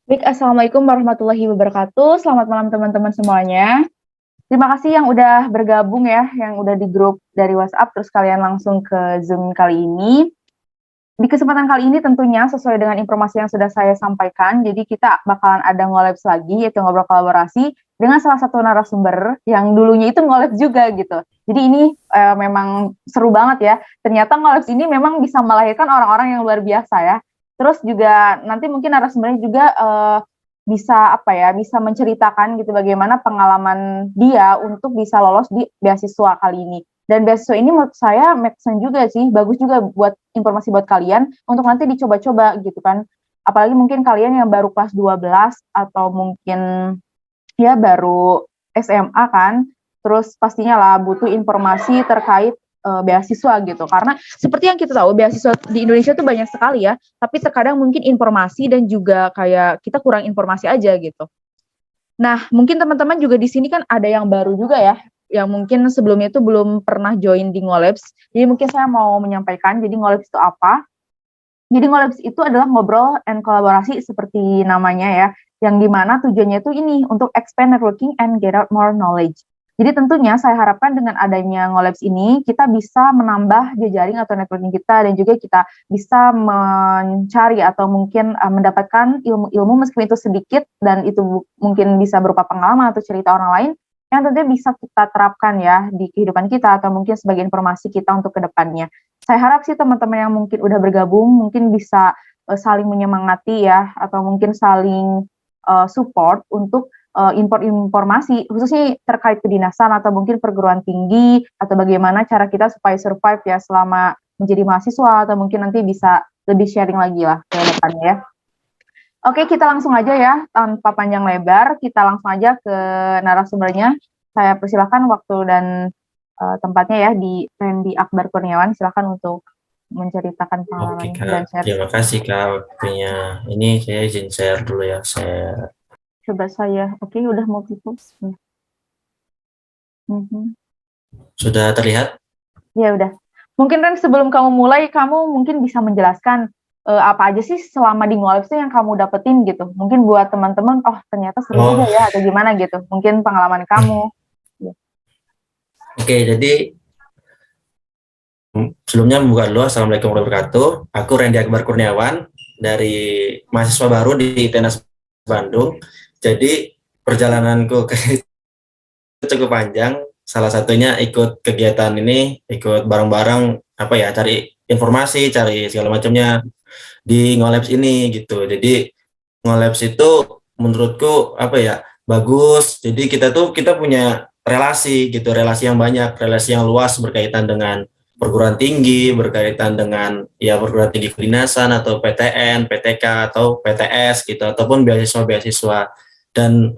Baik, Assalamualaikum warahmatullahi wabarakatuh. Selamat malam teman-teman semuanya. Terima kasih yang udah bergabung ya, yang udah di grup dari WhatsApp, terus kalian langsung ke Zoom kali ini. Di kesempatan kali ini tentunya sesuai dengan informasi yang sudah saya sampaikan, jadi kita bakalan ada ngolabs lagi, yaitu ngobrol kolaborasi dengan salah satu narasumber yang dulunya itu ngolabs juga gitu. Jadi ini memang seru banget ya. Ternyata ngolabs ini memang bisa melahirkan orang-orang yang luar biasa ya. Terus juga nanti mungkin narasumbernya juga bisa apa ya, bisa menceritakan gitu bagaimana pengalaman dia untuk bisa lolos di beasiswa kali ini. Dan beasiswa ini menurut saya make sense juga sih, bagus juga buat informasi buat kalian untuk nanti dicoba-coba gitu kan. Apalagi mungkin kalian yang baru kelas 12 atau mungkin ya baru SMA kan, terus pastinya lah butuh informasi terkait beasiswa gitu. Karena seperti yang kita tahu beasiswa di Indonesia tuh banyak sekali ya, tapi terkadang mungkin informasi dan juga kayak kita kurang informasi aja gitu. Nah, mungkin teman-teman juga di sini kan ada yang baru juga ya, yang mungkin sebelumnya itu belum pernah join di Ngolabs. Jadi mungkin saya mau menyampaikan, jadi Ngolabs itu apa? Jadi Ngolabs itu adalah ngobrol and kolaborasi seperti namanya ya, yang dimana tujuannya itu ini untuk expand networking and get out more knowledge. Jadi tentunya saya harapkan dengan adanya Ngolabs ini kita bisa menambah jejaring atau networking kita dan juga kita bisa mencari atau mungkin mendapatkan ilmu-ilmu meskipun itu sedikit dan itu mungkin bisa berupa pengalaman atau cerita orang lain yang tentunya bisa kita terapkan ya di kehidupan kita atau mungkin sebagai informasi kita untuk kedepannya. Saya harap sih teman-teman yang mungkin udah bergabung mungkin bisa saling menyemangati ya atau mungkin saling support untuk informasi khususnya terkait kedinasan atau mungkin perguruan tinggi atau bagaimana cara kita supaya survive ya selama menjadi mahasiswa atau mungkin nanti bisa lebih sharing lagi lah ke depannya ya. Oke, kita langsung aja ya tanpa panjang lebar, kita langsung aja ke narasumbernya. Saya persilakan waktu dan tempatnya ya di Randy Akbar Kurniawan. Silakan untuk menceritakan Oke pengalaman Kak, dan share. terima kasih Kak waktunya. Ini saya izin share dulu ya. Saya Coba saya, oke, udah mau pause. sudah terlihat. Ya udah. Mungkin Ren sebelum kamu mulai, kamu mungkin bisa menjelaskan apa aja sih selama di Ngolabs yang kamu dapetin gitu. Mungkin buat teman-teman, oh ternyata seru juga Oh, ya atau gimana gitu. Mungkin pengalaman kamu. Ya. oke. Jadi sebelumnya membuka dulu. Assalamualaikum warahmatullahi wabarakatuh. Aku Randy Akbar Kurniawan dari mahasiswa baru di Tenas Bandung. Jadi perjalananku ke cukup panjang. Salah satunya ikut kegiatan ini, ikut bareng-bareng apa ya, cari informasi, cari segala macamnya di Ngolabs ini gitu. Jadi Ngolabs itu menurutku apa ya, bagus. Jadi kita punya relasi gitu, relasi yang banyak, relasi yang luas berkaitan dengan perguruan tinggi, berkaitan dengan ya perguruan tinggi kedinasan atau PTN, PTK atau PTS gitu ataupun beasiswa-beasiswa. Dan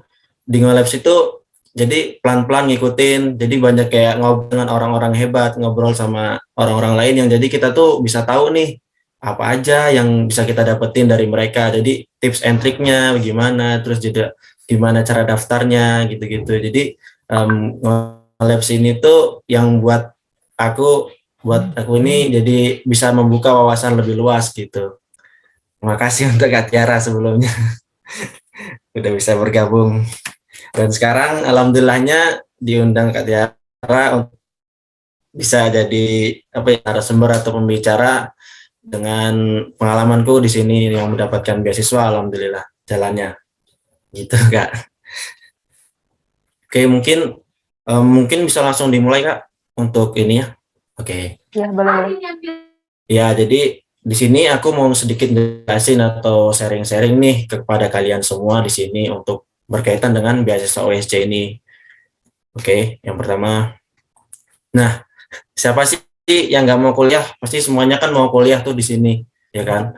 di Ngolabs itu jadi pelan-pelan ngikutin, jadi banyak kayak ngobrol dengan orang-orang hebat, ngobrol sama orang-orang lain yang jadi kita tuh bisa tahu nih apa aja yang bisa kita dapetin dari mereka. Jadi tips and triknya bagaimana, terus juga gimana cara daftarnya gitu-gitu. Jadi Labs ini tuh yang buat aku ini jadi bisa membuka wawasan lebih luas gitu. Terima kasih untuk Kak Tiara sebelumnya udah bisa bergabung. Dan sekarang alhamdulillahnya diundang Kak Tiara untuk bisa jadi apa ya, narasumber atau pembicara dengan pengalamanku di sini yang mendapatkan beasiswa, alhamdulillah jalannya gitu Kak. Oke, mungkin bisa langsung dimulai Kak untuk ini ya. Oke. Ya, boleh. Ya, jadi di sini aku mau sedikit jelasin atau sharing-sharing nih kepada kalian semua di sini untuk berkaitan dengan beasiswa OSC ini. Oke, yang pertama, nah siapa sih yang nggak mau kuliah? Pasti semuanya kan mau kuliah tuh di sini, ya kan?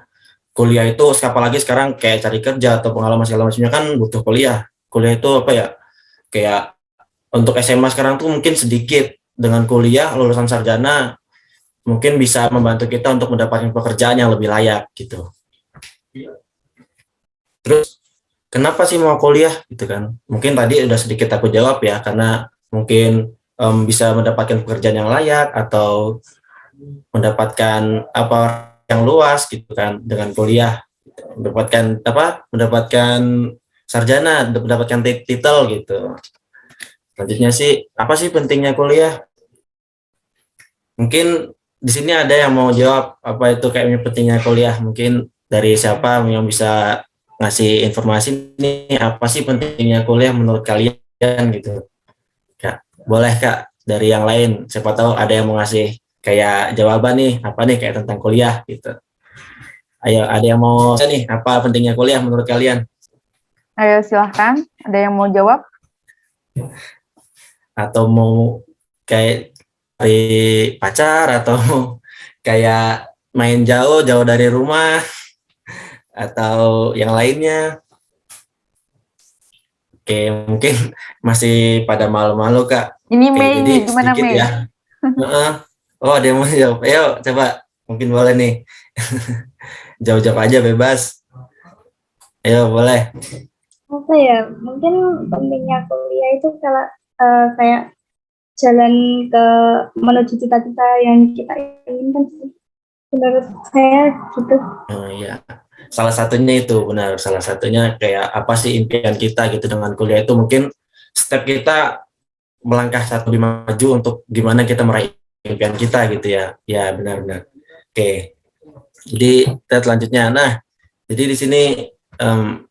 Kuliah itu apalagi sekarang kayak cari kerja atau pengalaman segala macamnya kan butuh kuliah. Kuliah itu apa ya? Kayak untuk SMA sekarang tuh mungkin sedikit, dengan kuliah lulusan sarjana mungkin bisa membantu kita untuk mendapatkan pekerjaan yang lebih layak gitu. Terus kenapa sih mau kuliah gitu kan? Mungkin tadi udah sedikit aku jawab ya, karena mungkin bisa mendapatkan pekerjaan yang layak atau mendapatkan apa yang luas gitu kan dengan kuliah. mendapatkan apa? Mendapatkan sarjana, mendapatkan titel gitu. Selanjutnya sih, apa sih pentingnya kuliah? Mungkin di sini ada yang mau jawab apa itu kayak pentingnya kuliah. Mungkin dari siapa yang bisa ngasih informasi nih, apa sih pentingnya kuliah menurut kalian gitu. Kak, boleh Kak dari yang lain. Siapa tahu ada yang mau ngasih kayak jawaban nih, apa nih kayak tentang kuliah gitu. Ayo, ada yang mau nih, apa pentingnya kuliah menurut kalian? Ayo silahkan, ada yang mau jawab? Atau mau kayak dari pacar atau kayak main jauh dari rumah atau yang lainnya. Oke, mungkin masih pada malu-malu Kak. Ini Oke, Mei jadi nih, gimana sedikit Mei? ya. Heeh. Oh, ada yang mau jawab. Ayo, coba. Mungkin boleh nih. Jawab-jawab aja bebas. Ayo, boleh. Apa ya, mungkin pentingnya kuliah itu kalau kayak jalan ke menuju cita-cita yang kita inginkan sih. Menurut saya gitu. Oh, iya. Salah satunya itu benar. Salah satunya kayak apa sih impian kita gitu dengan kuliah itu mungkin step kita melangkah satu lebih maju untuk gimana kita meraih impian kita gitu ya. Ya, benar-benar. Oke. Jadi kita selanjutnya. Nah, jadi di sini em,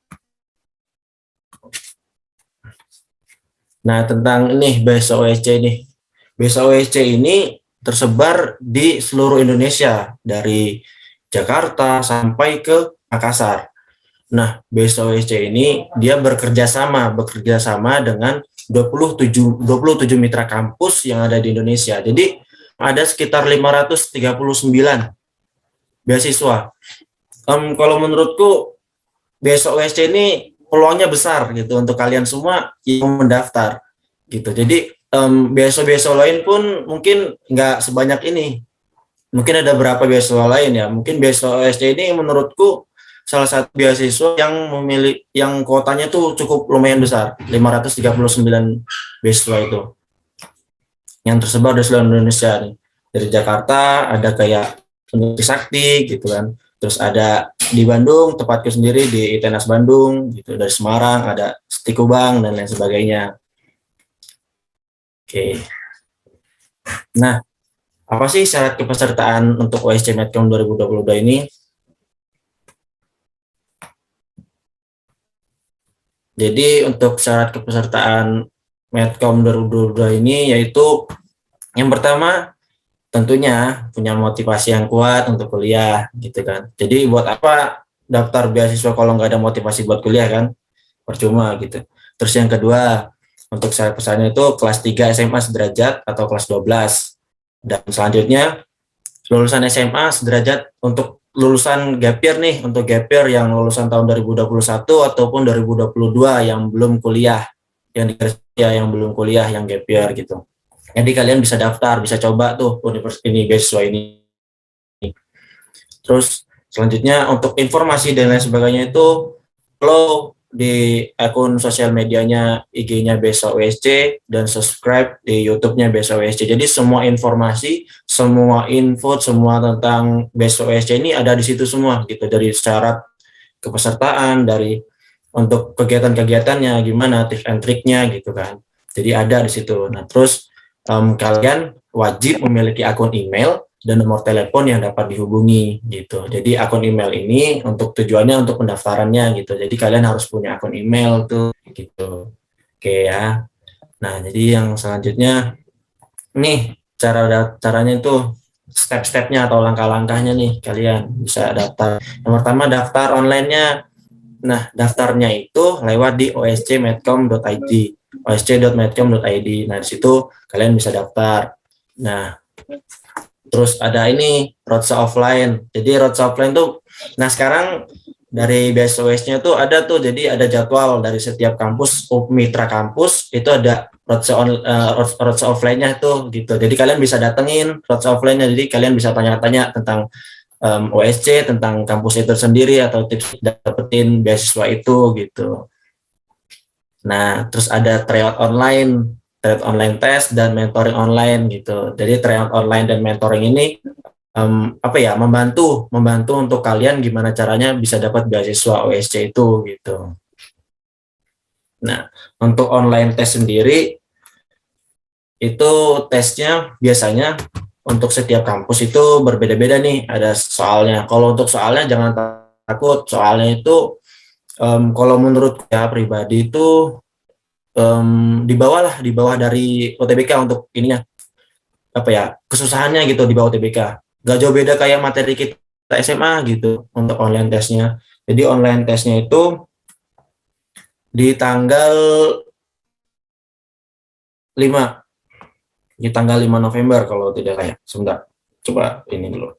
nah tentang ini BSOSC ini. BSOSC ini tersebar di seluruh Indonesia dari Jakarta sampai ke Makassar. Nah, BSOSC ini dia bekerja sama dengan 27 mitra kampus yang ada di Indonesia. Jadi ada sekitar 539 beasiswa. Kalau menurutku BSOSC ini peluangnya besar gitu untuk kalian semua yang mendaftar gitu. Jadi beasiswa-beasiswa lain pun mungkin nggak sebanyak ini. Mungkin ada beberapa beasiswa lain ya. Mungkin beasiswa OSC ini menurutku salah satu beasiswa yang memilih yang kuotanya tuh cukup lumayan besar, 539 beasiswa itu yang tersebar di seluruh Indonesia nih. Dari Jakarta ada kayak Sakti gitu kan. Terus ada di Bandung, tempatku sendiri di ITENAS Bandung gitu. Dari Semarang ada Stikubang dan lain sebagainya. Oke. Nah, apa sih syarat kepesertaan untuk OSC Medcom 2022 ini? Jadi untuk syarat kepesertaan Medcom 2022 ini yaitu yang pertama tentunya punya motivasi yang kuat untuk kuliah gitu kan. Jadi buat apa daftar beasiswa kalau nggak ada motivasi buat kuliah kan? Percuma gitu. Terus yang kedua untuk syarat pesertanya itu kelas 3 SMA sederajat atau kelas 12. Dan selanjutnya lulusan SMA sederajat untuk lulusan gap year nih, untuk gap year yang lulusan tahun 2021 ataupun 2022 yang belum kuliah, yang dikerja yang belum kuliah, yang gap year gitu. Jadi kalian bisa daftar, bisa coba tuh universitas ini, beasiswa ini. Terus selanjutnya untuk informasi dan lain sebagainya itu follow di akun sosial medianya IG-nya Besa USC dan subscribe di YouTube-nya Besa USC. Jadi semua informasi, semua info, semua tentang Besa USC ini ada di situ semua gitu. Dari syarat kepesertaan, dari untuk kegiatan-kegiatannya gimana, tips and triknya gitu kan. Jadi ada di situ. Nah, terus kalian wajib memiliki akun email dan nomor telepon yang dapat dihubungi gitu. Jadi akun email ini untuk tujuannya untuk pendaftarannya gitu. Jadi kalian harus punya akun email tuh gitu. Oke ya. Nah, jadi yang selanjutnya nih caranya itu step-stepnya atau langkah-langkahnya nih kalian bisa daftar. Yang pertama daftar online-nya. Nah, daftarnya itu lewat di oscmedcom.id, osc.medcom.id. Nah, di situ kalian bisa daftar. Nah, terus ada ini roadshow offline. Jadi roadshow offline tuh, nah sekarang dari BSOS-nya tuh ada tuh, jadi ada jadwal dari setiap kampus, mitra kampus itu ada roadshow offline-nya tuh gitu. Jadi kalian bisa datengin roadshow offline-nya. Jadi kalian bisa tanya-tanya tentang OSC, tentang kampus itu sendiri atau tips dapetin beasiswa itu gitu. Nah, terus ada tryout online test dan mentoring online gitu. Jadi tryout online dan mentoring ini apa ya, membantu untuk kalian gimana caranya bisa dapat beasiswa OSC itu gitu. Nah, untuk online test sendiri itu tesnya biasanya untuk setiap kampus itu berbeda-beda nih, ada soalnya. Kalau untuk soalnya jangan takut, soalnya itu kalau menurut saya pribadi itu di bawah dari UTBK untuk ininya, apa ya, kesusahannya gitu di bawah UTBK. Gak jauh beda kayak materi kita SMA gitu untuk online testnya. Jadi online testnya itu di tanggal 5 di tanggal 5 November kalau tidak kayak. Sebentar, coba ini dulu.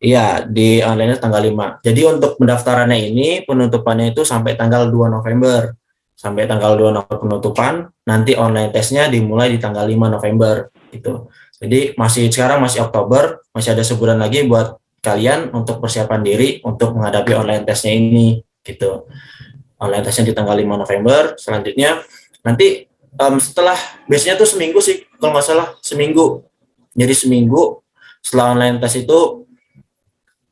Iya, di online tanggal 5. Jadi untuk pendaftarannya ini penutupannya itu sampai tanggal 2 November. Sampai tanggal 2 November penutupan, nanti online tesnya dimulai di tanggal 5 November gitu. Jadi sekarang masih Oktober, masih ada sebulan lagi buat kalian untuk persiapan diri untuk menghadapi online tesnya ini gitu. Online tesnya di tanggal 5 November, selanjutnya nanti setelah biasanya tuh seminggu sih kalau nggak salah, seminggu. Jadi seminggu setelah online tes itu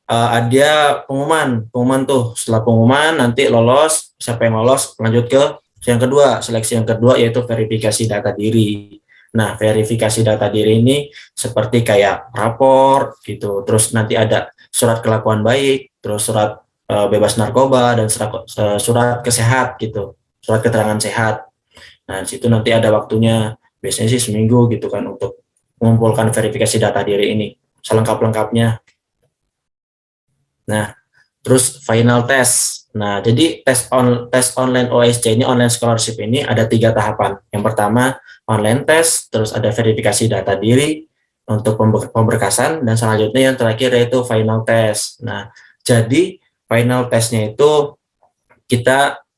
ada pengumuman tuh. Setelah pengumuman nanti lolos, siapa yang lolos lanjut ke yang kedua, seleksi yang kedua yaitu verifikasi data diri. Nah, verifikasi data diri ini seperti kayak rapor gitu, terus nanti ada surat kelakuan baik, terus surat bebas narkoba, dan surat kesehat gitu, surat keterangan sehat. Nah, di situ nanti ada waktunya, biasanya sih seminggu gitu kan untuk mengumpulkan verifikasi data diri ini selengkap-lengkapnya. Nah, terus final test. Nah, jadi tes online OSC ini, online scholarship ini ada 3 tahapan. Yang pertama online test, terus ada verifikasi data diri untuk pemberkasan, dan selanjutnya yang terakhir yaitu final test. Nah, jadi final testnya itu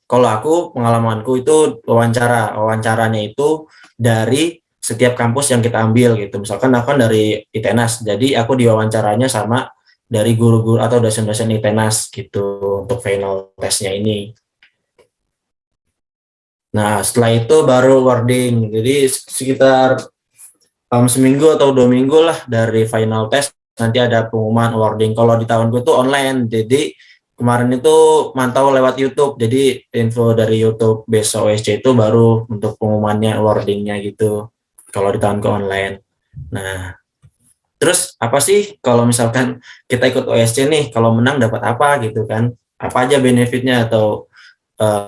kalau aku pengalamanku itu wawancaranya itu dari setiap kampus yang kita ambil gitu. Misalkan aku kan dari ITENAS, jadi aku diwawancaranya sama dari guru-guru atau dosen-dosen ITENAS gitu untuk final testnya ini. Nah, setelah itu baru wording. Jadi sekitar seminggu atau 2 minggu lah dari final test nanti ada pengumuman wording. Kalau di tahunku itu online, jadi kemarin itu mantau lewat YouTube. Jadi info dari YouTube besok OSC itu baru untuk pengumumannya, wordingnya gitu. Kalau di tahunku online. Nah, terus apa sih kalau misalkan kita ikut OSC nih, kalau menang dapat apa gitu kan? Apa aja benefitnya atau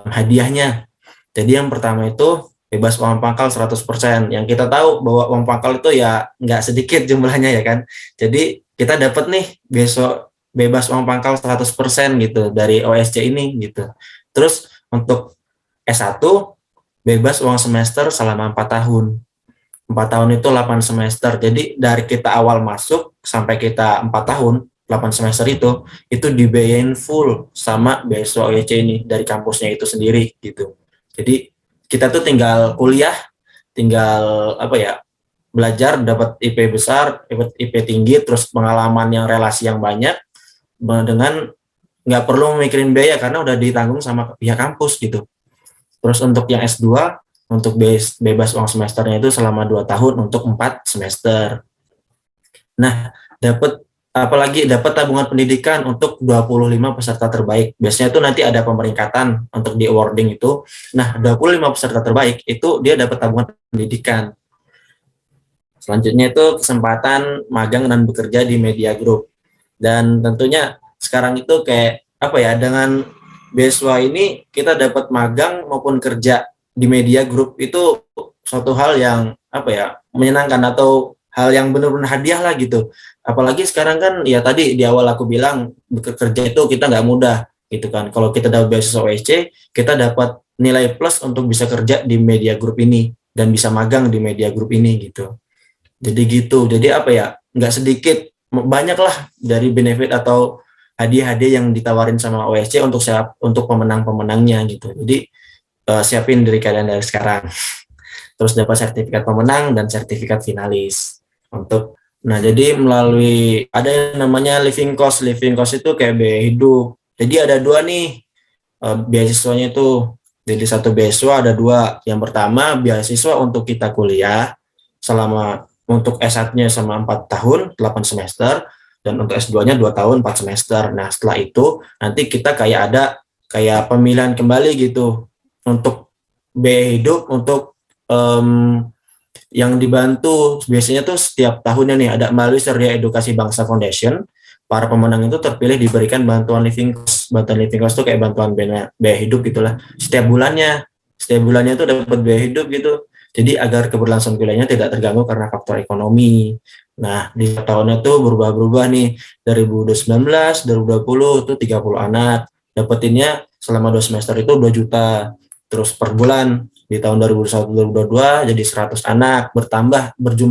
hadiahnya? Jadi yang pertama itu bebas uang pangkal 100%. Yang kita tahu bahwa uang pangkal itu ya nggak sedikit jumlahnya ya kan. Jadi kita dapat nih besok bebas uang pangkal 100% gitu dari OSC ini gitu. Terus untuk S1 bebas uang semester selama 4 tahun. 4 tahun itu 8 semester. Jadi dari kita awal masuk sampai kita 4 tahun, 8 semester itu dibiayain full sama beasiswa OSC ini dari kampusnya itu sendiri gitu. Jadi kita tuh tinggal kuliah, tinggal apa ya, belajar, dapat IP besar, dapat IP tinggi, terus pengalaman yang relasi yang banyak, dengan nggak perlu mikirin biaya karena udah ditanggung sama pihak kampus gitu. Terus untuk yang S2, untuk bebas uang semesternya itu selama 2 tahun untuk 4 semester. Nah, dapat tabungan pendidikan untuk 25 peserta terbaik. Biasanya itu nanti ada pemeringkatan untuk di awarding itu. Nah, 25 peserta terbaik itu dia dapat tabungan pendidikan. Selanjutnya itu kesempatan magang dan bekerja di media group. Dan tentunya sekarang itu kayak apa ya, dengan beasiswa ini kita dapat magang maupun kerja di media group itu suatu hal yang apa ya, menyenangkan atau hal yang benar-benar hadiah lah gitu. Apalagi sekarang kan ya tadi di awal aku bilang bekerja itu kita nggak mudah gitu kan. Kalau kita dapat beasiswa OSC, kita dapat nilai plus untuk bisa kerja di media group ini dan bisa magang di media group ini gitu. Jadi gitu. Jadi apa ya, nggak sedikit, banyak lah dari benefit atau hadiah-hadiah yang ditawarin sama OSC untuk pemenang-pemenangnya gitu. Jadi siapin diri kalian dari sekarang. Terus dapat sertifikat pemenang dan sertifikat finalis. Nah, jadi melalui ada yang namanya living cost. Living cost itu kayak biaya hidup. Jadi ada 2 nih beasiswanya itu. Jadi satu beasiswa ada 2. Yang pertama beasiswa untuk kita kuliah selama untuk S1-nya sama 4 tahun 8 semester, dan untuk S2-nya 2 tahun 4 semester. Nah, setelah itu nanti kita kayak ada kayak pemilihan kembali gitu untuk biaya hidup untuk yang dibantu biasanya tuh setiap tahunnya nih ada melalui Surya Edukasi Bangsa Foundation. Para pemenang itu terpilih diberikan bantuan living cost. Bantuan living cost itu kayak bantuan biaya hidup gitulah. Setiap bulannya tuh dapat biaya hidup gitu. Jadi agar keberlangsungan kuliahnya tidak terganggu karena faktor ekonomi. Nah, di tahunnya tuh berubah-berubah nih. Dari 2019, 2020 itu 30 anak. Dapetinnya selama 2 semester itu 2 juta. Terus per bulan di tahun 2021-2022 jadi 100 anak,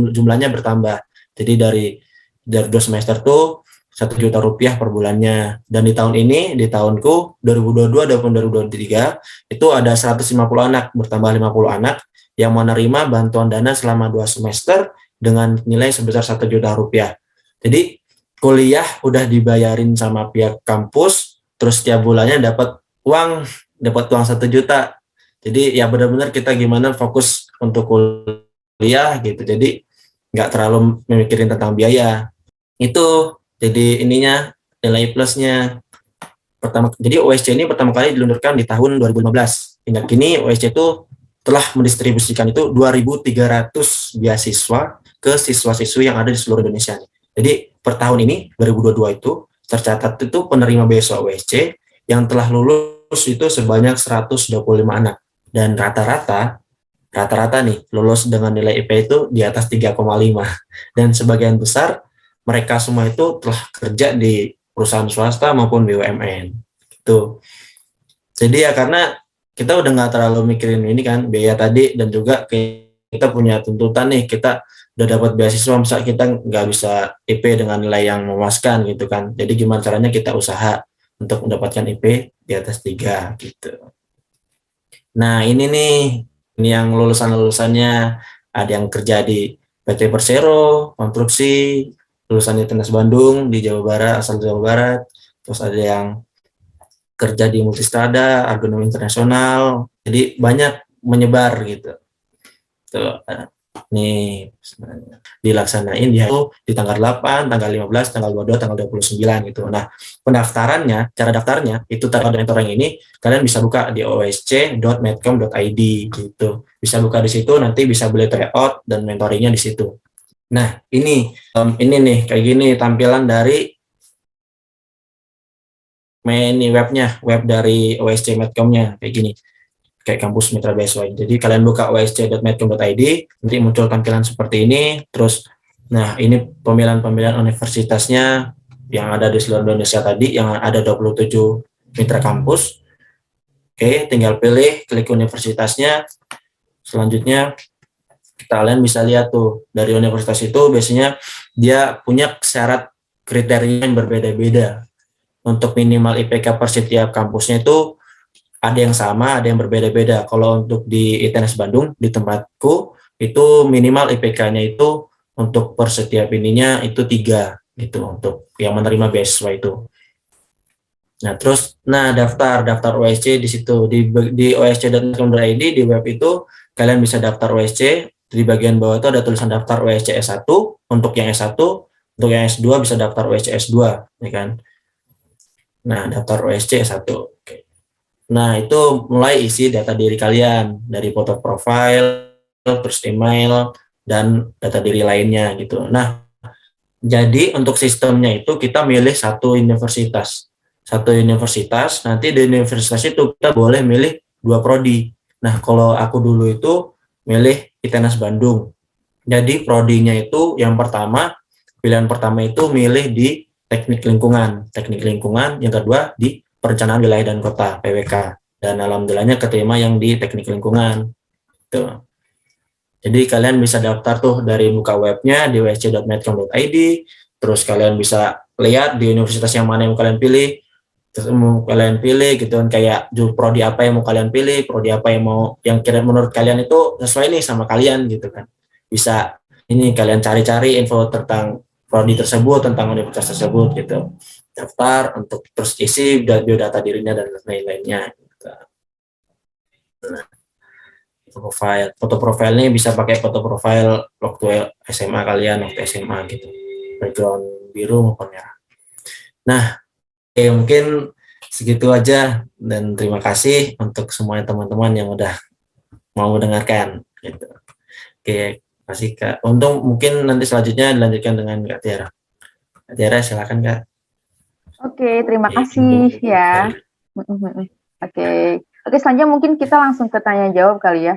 jumlahnya bertambah. Jadi dari 2 semester tuh 1 juta rupiah per bulannya. Dan di tahun ini, di tahunku 2022 dan 2023 itu ada 150 anak, bertambah 50 anak yang menerima bantuan dana selama 2 semester dengan nilai sebesar 1 juta rupiah. Jadi kuliah udah dibayarin sama pihak kampus, terus setiap bulannya dapat uang 1 juta. Jadi ya benar-benar kita gimana fokus untuk kuliah gitu. Jadi nggak terlalu memikirin tentang biaya. Itu jadi ininya nilai plusnya. Jadi OSC ini pertama kali diluncurkan di tahun 2015. Hingga kini OSC itu telah mendistribusikan itu 2.300 beasiswa ke siswa-siswi yang ada di seluruh Indonesia. Jadi per tahun ini 2022 itu tercatat itu penerima beasiswa OSC yang telah lulus itu sebanyak 125 anak. Dan rata-rata nih lulus dengan nilai IP itu di atas 3,5, dan sebagian besar mereka semua itu telah kerja di perusahaan swasta maupun BUMN gitu. Jadi ya karena kita udah nggak terlalu mikirin ini kan biaya tadi, dan juga kita punya tuntutan nih, kita udah dapat beasiswa, misal kita nggak bisa IP dengan nilai yang memuaskan gitu kan. Jadi gimana caranya kita usaha untuk mendapatkan IP di atas 3 gitu. Nah ini yang lulusannya ada yang kerja di PT Persero, konstruksi, lulusan ITENAS Bandung di Jawa Barat, asal Jawa Barat, terus ada yang kerja di Multistrada, Argonom Internasional, jadi banyak menyebar gitu. Tuh, nih dilaksanain di tanggal 8, tanggal 15, tanggal 22, tanggal 29 gitu. Nah, cara daftarnya itu tanggal mentoring ini kalian bisa buka di osc.medcom.id gitu. Bisa buka di situ, nanti bisa beli tryout dan mentoringnya di situ. Nah, ini nih kayak gini tampilan dari web dari OSC Medcom-nya kayak gini. Kayak kampus mitra beasiswa. Jadi kalian buka osc.medcom.id, nanti muncul tampilan seperti ini. Terus, nah ini pemilihan universitasnya yang ada di seluruh Indonesia tadi, yang ada 27 mitra kampus. Oke, tinggal pilih, klik universitasnya. Selanjutnya, kalian bisa lihat tuh, dari universitas itu biasanya dia punya syarat kriteria yang berbeda-beda. Untuk minimal IPK per setiap kampusnya itu ada yang sama, ada yang berbeda-beda. Kalau untuk di ITENAS Bandung, di tempatku, itu minimal IPK-nya itu untuk per setiap ininya itu 3, gitu, untuk yang menerima beasiswa itu. Nah, terus, daftar OSC di situ, di osc.com.id, di web itu, kalian bisa daftar OSC, di bagian bawah itu ada tulisan daftar OSC S1, untuk yang S1, untuk yang S2 bisa daftar OSC S2, ya kan? Nah, daftar OSC S1, oke. Nah, itu mulai isi data diri kalian, dari foto profil, terus email, dan data diri lainnya gitu. Nah, jadi untuk sistemnya itu kita milih satu universitas. Nanti di universitas itu kita boleh milih 2 prodi. Nah, kalau aku dulu itu milih ITENAS Bandung. Jadi prodinya itu pilihan pertama itu milih di teknik lingkungan, yang kedua di perencanaan wilayah dan kota (PWK). Dan alhamdulillahnya keterima yang di teknik lingkungan. Tuh. Jadi kalian bisa daftar tuh dari buka webnya di osc.medcom.id, terus kalian bisa lihat di universitas yang mana yang mau kalian pilih, terus mau kalian pilih gitu kan, kayak prodi apa yang mau kalian pilih, prodi apa yang kira menurut kalian itu sesuai nih sama kalian gitu kan. Bisa ini kalian cari-cari info tentang prodi tersebut, tentang universitas tersebut gitu. Daftar untuk terus isi biodata dirinya dan lain-lainnya. Nah, profile. Foto profile ini bisa pakai foto profile waktu SMA kalian, waktu SMA gitu. Background biru maupun merah. Nah, mungkin segitu aja dan terima kasih untuk semua teman-teman yang udah mau mendengarkan gitu. Oke, kasih Kak. Untuk mungkin nanti selanjutnya dilanjutkan dengan Kak Tiara. Kak Tiara silakan Kak. Oke, terima Oke, kasih ya. Oke, selanjutnya mungkin kita langsung ke tanya jawab kali ya.